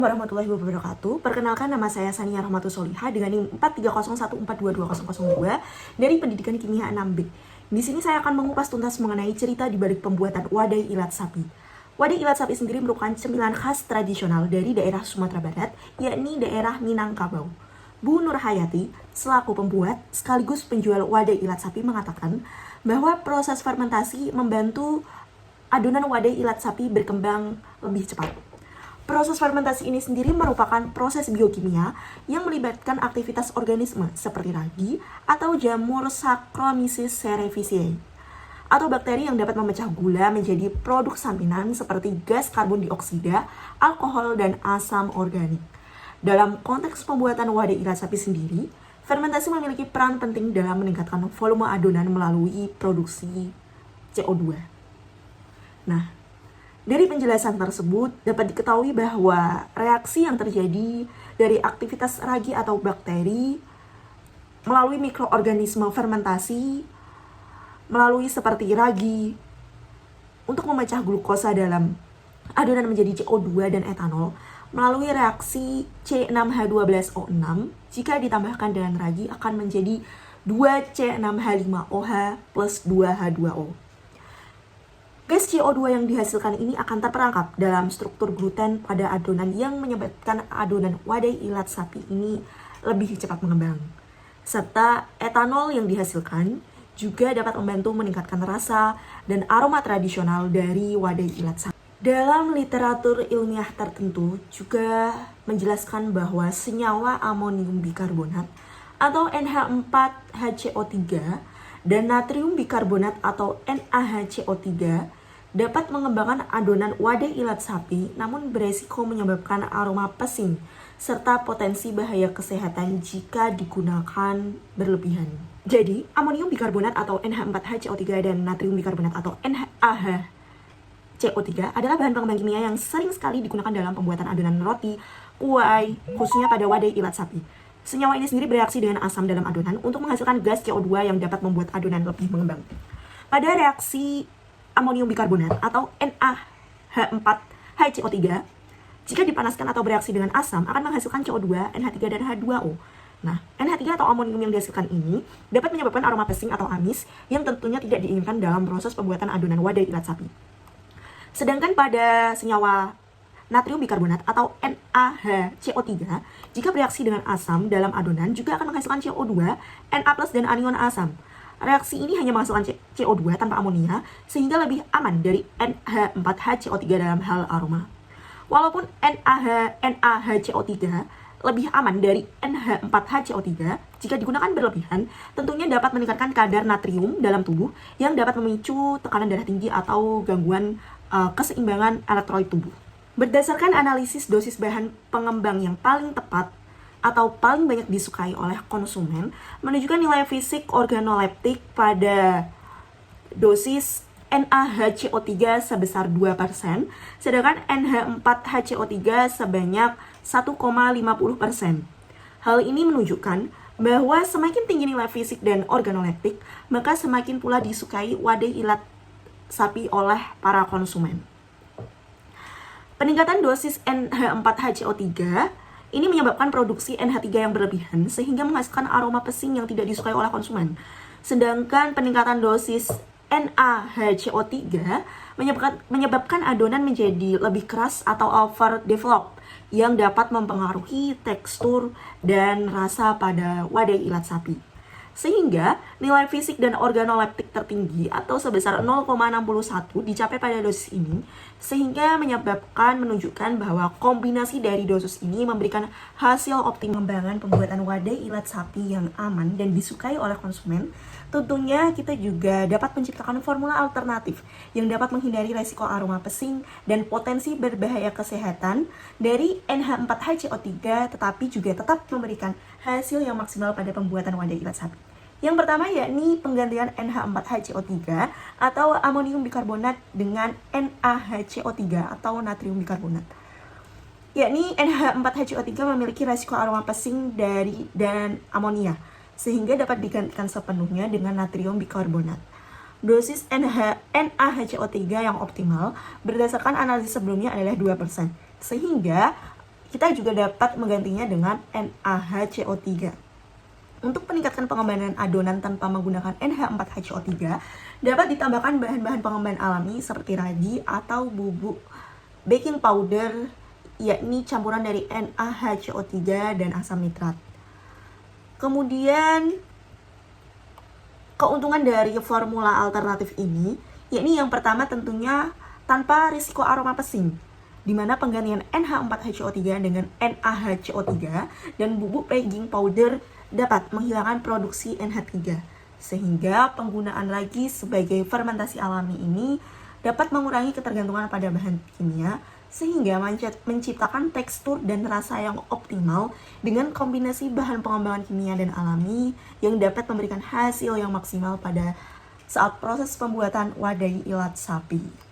Warahmatullahi wabarakatuh. Perkenalkan, nama saya Sania Rahmatus Solihah dengan NIM 4301422002 dari Pendidikan Kimia 6B. Di sini saya akan mengupas tuntas mengenai cerita di balik pembuatan wadai ilat sapi. Wadai ilat sapi sendiri merupakan cemilan khas tradisional dari daerah Sumatera Barat, yakni daerah Minangkabau. Bu Nur Hayati, selaku pembuat sekaligus penjual wadai ilat sapi, mengatakan bahwa proses fermentasi membantu adonan wadai ilat sapi berkembang lebih cepat. Proses fermentasi ini sendiri merupakan proses biokimia yang melibatkan aktivitas organisme seperti ragi atau jamur Saccharomyces cerevisiae atau bakteri yang dapat memecah gula menjadi produk sampingan seperti gas karbon dioksida, alkohol, dan asam organik. Dalam konteks pembuatan wadai ilat sapi sendiri, fermentasi memiliki peran penting dalam meningkatkan volume adonan melalui produksi CO2. Nah, dari penjelasan tersebut dapat diketahui bahwa reaksi yang terjadi dari aktivitas ragi atau bakteri melalui mikroorganisme fermentasi melalui seperti ragi untuk memecah glukosa dalam adonan menjadi CO2 dan etanol melalui reaksi C6H12O6 jika ditambahkan dengan ragi akan menjadi 2C6H5OH plus 2H2O. Gas CO2 yang dihasilkan ini akan terperangkap dalam struktur gluten pada adonan yang menyebabkan adonan wadai ilat sapi ini lebih cepat mengembang. Serta etanol yang dihasilkan juga dapat membantu meningkatkan rasa dan aroma tradisional dari wadai ilat sapi. Dalam literatur ilmiah tertentu juga menjelaskan bahwa senyawa amonium bikarbonat atau NH4HCO3 dan natrium bikarbonat atau NaHCO3 dapat mengembangkan adonan wadai ilat sapi, namun beresiko menyebabkan aroma pesing serta potensi bahaya kesehatan jika digunakan berlebihan. Jadi, amonium bikarbonat atau NH4HCO3 dan natrium bikarbonat atau NaHCO3 adalah bahan pengembang kimia yang sering sekali digunakan dalam pembuatan adonan roti, kue, khususnya pada wadai ilat sapi. Senyawa ini sendiri bereaksi dengan asam dalam adonan untuk menghasilkan gas CO2 yang dapat membuat adonan lebih mengembang. Pada reaksi amonium bikarbonat atau NaH4HCO3, jika dipanaskan atau bereaksi dengan asam akan menghasilkan CO2, NH3, dan H2O. Nah, NH3 atau amonium yang dihasilkan ini dapat menyebabkan aroma pesing atau amis yang tentunya tidak diinginkan dalam proses pembuatan adonan wadai ilat sapi. Sedangkan pada senyawa natrium bikarbonat atau NaHCO3, jika bereaksi dengan asam dalam adonan juga akan menghasilkan CO2, Na+, dan anion asam. Reaksi ini hanya menghasilkan CO2 tanpa amonia, sehingga lebih aman dari NH4HCO3 dalam hal aroma. Walaupun NaHCO3 lebih aman dari NH4HCO3, jika digunakan berlebihan, tentunya dapat meningkatkan kadar natrium dalam tubuh yang dapat memicu tekanan darah tinggi atau gangguan keseimbangan elektrolit tubuh. Berdasarkan analisis dosis bahan pengembang yang paling tepat atau paling banyak disukai oleh konsumen, menunjukkan nilai fisik organoleptik pada dosis NaHCO3 sebesar 2%, sedangkan NH4HCO3 sebanyak 1,50%. Hal ini menunjukkan bahwa semakin tinggi nilai fisik dan organoleptik, maka semakin pula disukai wadai ilat sapi oleh para konsumen. Peningkatan dosis NH4HCO3 ini menyebabkan produksi NH3 yang berlebihan sehingga menghasilkan aroma pesing yang tidak disukai oleh konsumen. Sedangkan peningkatan dosis NaHCO3 menyebabkan adonan menjadi lebih keras atau overdeveloped yang dapat mempengaruhi tekstur dan rasa pada wadai ilat sapi. Sehingga nilai fisik dan organoleptik tertinggi atau sebesar 0,61 dicapai pada dosis ini, sehingga menunjukkan bahwa kombinasi dari dosis ini memberikan hasil optimal pengembangan pembuatan wadai ilat sapi yang aman dan disukai oleh konsumen. Tentunya kita juga dapat menciptakan formula alternatif yang dapat menghindari resiko aroma pesing dan potensi berbahaya kesehatan dari NH4HCO3, tetapi juga tetap memberikan hasil yang maksimal pada pembuatan wadai ilat sapi. Yang pertama yakni penggantian NH4HCO3 atau amonium bikarbonat dengan NaHCO3 atau natrium bikarbonat. Yakni NH4HCO3 memiliki resiko aroma pesing dan amonia, sehingga dapat digantikan sepenuhnya dengan natrium bikarbonat. Dosis NaHCO3 yang optimal berdasarkan analisis sebelumnya adalah 2%, sehingga kita juga dapat menggantinya dengan NaHCO3. Untuk meningkatkan pengembangan adonan tanpa menggunakan NH4HCO3, dapat ditambahkan bahan-bahan pengembangan alami seperti ragi atau bubuk baking powder, yakni campuran dari NaHCO3 dan asam nitrat. Kemudian, keuntungan dari formula alternatif ini, yakni yang pertama tentunya tanpa risiko aroma pesing, di mana penggantian NH4HCO3 dengan NaHCO3 dan bubuk baking powder dapat menghilangkan produksi NH3, sehingga penggunaan ragi sebagai fermentasi alami ini dapat mengurangi ketergantungan pada bahan kimia, sehingga menciptakan tekstur dan rasa yang optimal dengan kombinasi bahan pengembangan kimia dan alami yang dapat memberikan hasil yang maksimal pada saat proses pembuatan wadai ilat sapi.